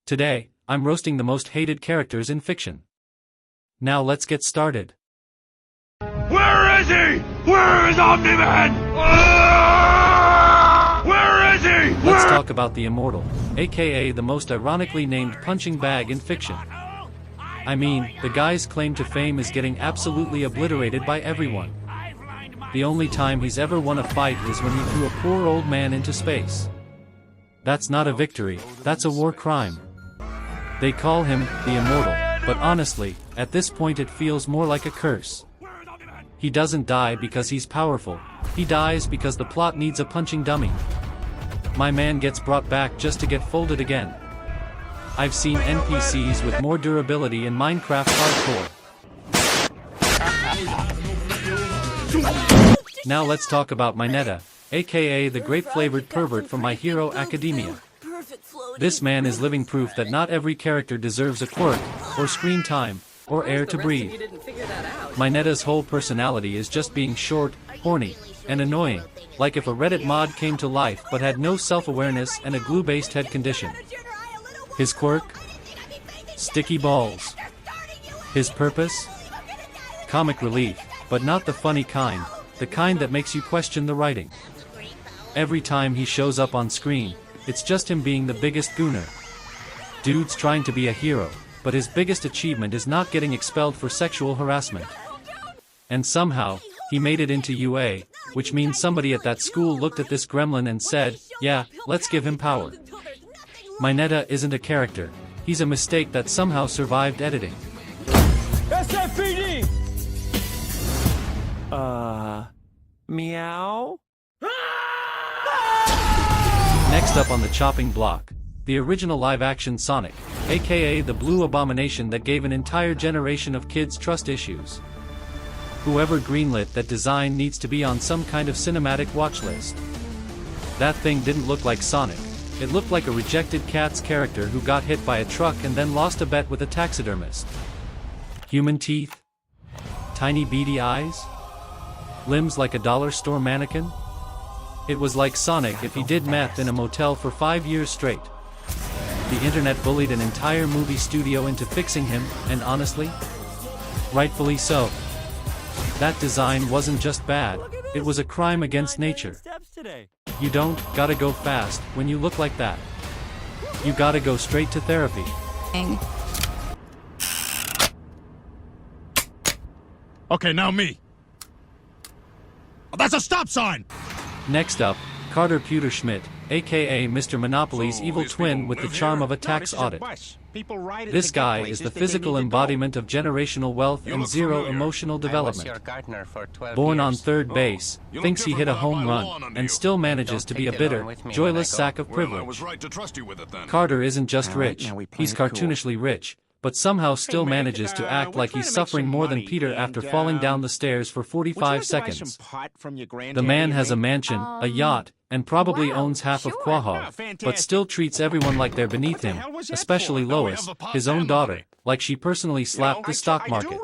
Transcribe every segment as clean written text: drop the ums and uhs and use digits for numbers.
Today, I'm roasting the most hated characters in fiction. Now let's get started. Where is he? Where is Omni-Man? Where is he? Let's talk about the Immortal, aka the most ironically named punching bag in fiction. I mean, the guy's claim to fame is getting absolutely obliterated by everyone. The only time he's ever won a fight is when he threw a poor old man into space. That's not a victory, that's a war crime. They call him the Immortal, but honestly, at this point it feels more like a curse. He doesn't die because he's powerful, he dies because the plot needs a punching dummy. My man gets brought back just to get folded again. I've seen NPCs with more durability in Minecraft Hardcore. Now let's talk about Mineta, aka the grape-flavored pervert from My Hero Academia. This man is living proof that not every character deserves a quirk, or screen time, or air to breathe. Mineta's whole personality is just being short, horny, and annoying, like if a Reddit mod came to life but had no self-awareness and a glue-based head condition. His quirk? Sticky balls. His purpose? Comic relief, but not the funny kind, the kind that makes you question the writing. Every time he shows up on screen, it's just him being the biggest gooner. Dude's trying to be a hero, but his biggest achievement is not getting expelled for sexual harassment. And somehow, he made it into UA, which means somebody at that school looked at this gremlin and said, yeah, let's give him power. Mineta isn't a character, he's a mistake that somehow survived editing. SFPD! Meow? Next up on the chopping block, the original live-action Sonic, aka the blue abomination that gave an entire generation of kids trust issues. Whoever greenlit that design needs to be on some kind of cinematic watch list. That thing didn't look like Sonic, it looked like a rejected Cats character who got hit by a truck and then lost a bet with a taxidermist. Human teeth? Tiny beady eyes? Limbs like a dollar store mannequin? It was like Sonic if he did meth in a motel for 5 years straight. The internet bullied an entire movie studio into fixing him, and honestly, rightfully so. That design wasn't just bad, it was a crime against nature. You don't gotta go fast when you look like that. You gotta go straight to therapy. Okay, now me. Oh, that's a stop sign! Next up, Carter Pewterschmidt, aka Mr. Monopoly's evil twin with the charm of a tax audit. This guy is the physical embodiment of generational wealth and zero emotional development. Born on third base, thinks he hit a home run, and still manages to be a bitter, joyless sack of privilege. Carter isn't just rich, he's cartoonishly rich, but somehow still manages to act like he's suffering more than Peter after falling down the stairs for 45 seconds. The man has a mansion, a yacht, and probably owns half of Quahog, but still treats everyone like they're beneath him, especially Lois, his own daughter, like she personally slapped the stock market.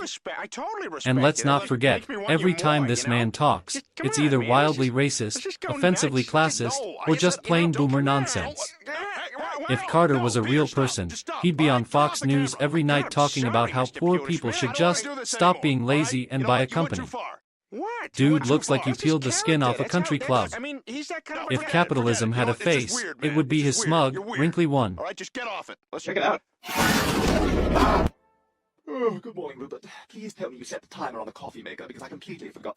And let's not forget, every time this man talks, it's either wildly racist, offensively classist, or just plain boomer nonsense. If Carter was a real person, he'd be on Fox News every night talking about how poor people should just stop being lazy and buy a company. Dude looks like you peeled the skin off a country club. If capitalism had a face, it would be his smug, wrinkly one. Alright, just get off it. Let's Check it out. Oh, good morning, Rupert. Please tell me you set the timer on the coffee maker because I completely forgot.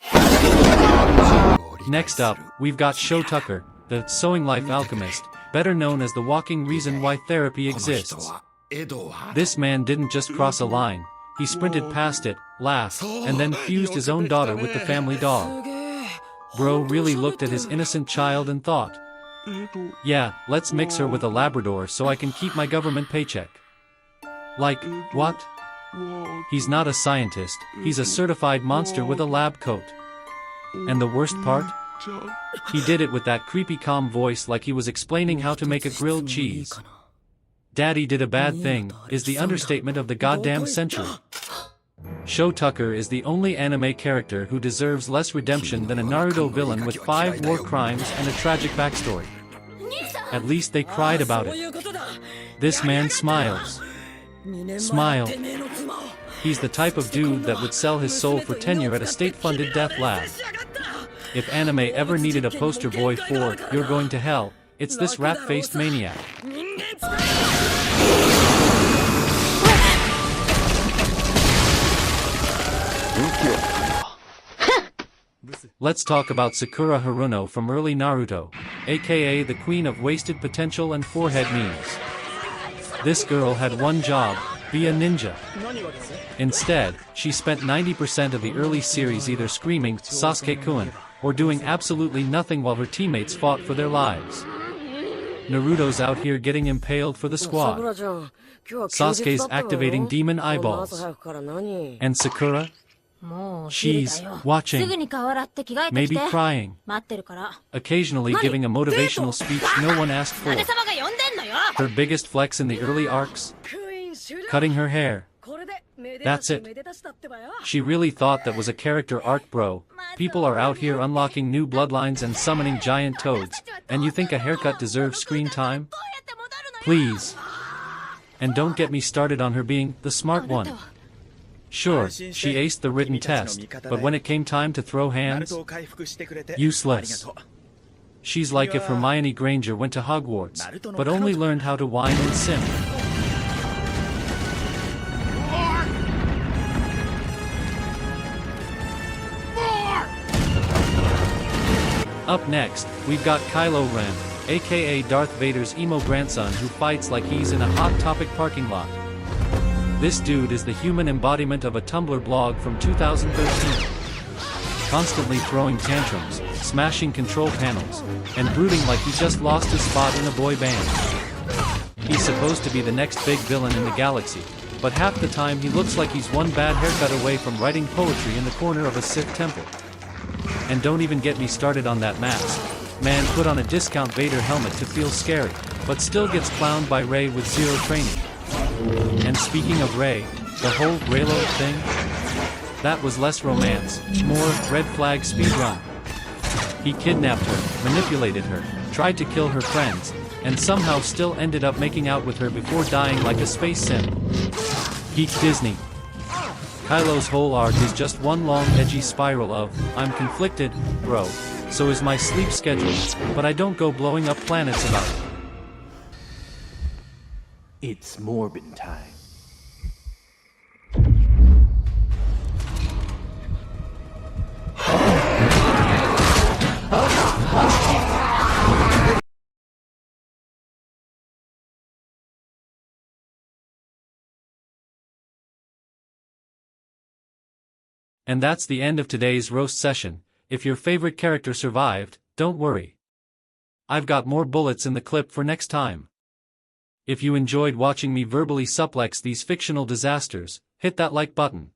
Next up, we've got Sho Tucker, the Sewing Life Alchemist, better known as the walking reason why therapy exists. This man didn't just cross a line, he sprinted past it, laughed, and then fused his own daughter with the family dog. Bro really looked at his innocent child and thought, yeah, let's mix her with a Labrador so I can keep my government paycheck. Like, what? He's not a scientist, he's a certified monster with a lab coat. And the worst part? He did it with that creepy calm voice like he was explaining how to make a grilled cheese. Daddy did a bad thing, is the understatement of the goddamn century. Sho Tucker is the only anime character who deserves less redemption than a Naruto villain with 5 war crimes and a tragic backstory. At least they cried about it. This man smiles. Smile. He's the type of dude that would sell his soul for tenure at a state-funded death lab. If anime ever needed a poster boy for "You're Going to Hell," it's this rat-faced maniac. Let's talk about Sakura Haruno from early Naruto, aka the queen of wasted potential and forehead memes. This girl had one job: be a ninja. Instead, she spent 90% of the early series either screaming "Sasuke-kun" or doing absolutely nothing while her teammates fought for their lives. Naruto's out here getting impaled for the squad. Sasuke's activating demon eyeballs. And Sakura? She's watching, maybe crying, occasionally giving a motivational speech no one asked for. Her biggest flex in the early arcs? Cutting her hair. That's it. She really thought that was a character arc, bro. People are out here unlocking new bloodlines and summoning giant toads, and you think a haircut deserves screen time? Please. And don't get me started on her being the smart one. Sure, she aced the written test, but when it came time to throw hands, useless. She's like if Hermione Granger went to Hogwarts, but only learned how to whine and simp. Up next, we've got Kylo Ren, aka Darth Vader's emo grandson who fights like he's in a Hot Topic parking lot. This dude is the human embodiment of a Tumblr blog from 2013. Constantly throwing tantrums, smashing control panels, and brooding like he just lost his spot in a boy band. He's supposed to be the next big villain in the galaxy, but half the time he looks like he's one bad haircut away from writing poetry in the corner of a Sith temple. And don't even get me started on that mask. Man put on a discount Vader helmet to feel scary, but still gets clowned by Rey with zero training. And speaking of Rey, the whole Reylo thing? That was less romance, more red flag speedrun. He kidnapped her, manipulated her, tried to kill her friends, and somehow still ended up making out with her before dying like a space sim. Peak Disney. Kylo's whole arc is just one long edgy spiral of, I'm conflicted, bro, so is my sleep schedule, but I don't go blowing up planets about it. It's Morbin time. And that's the end of today's roast session. If your favorite character survived, don't worry. I've got more bullets in the clip for next time. If you enjoyed watching me verbally suplex these fictional disasters, hit that like button.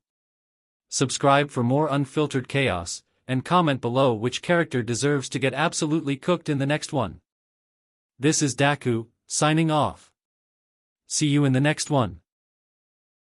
Subscribe for more unfiltered chaos, and comment below which character deserves to get absolutely cooked in the next one. This is Daku, signing off. See you in the next one.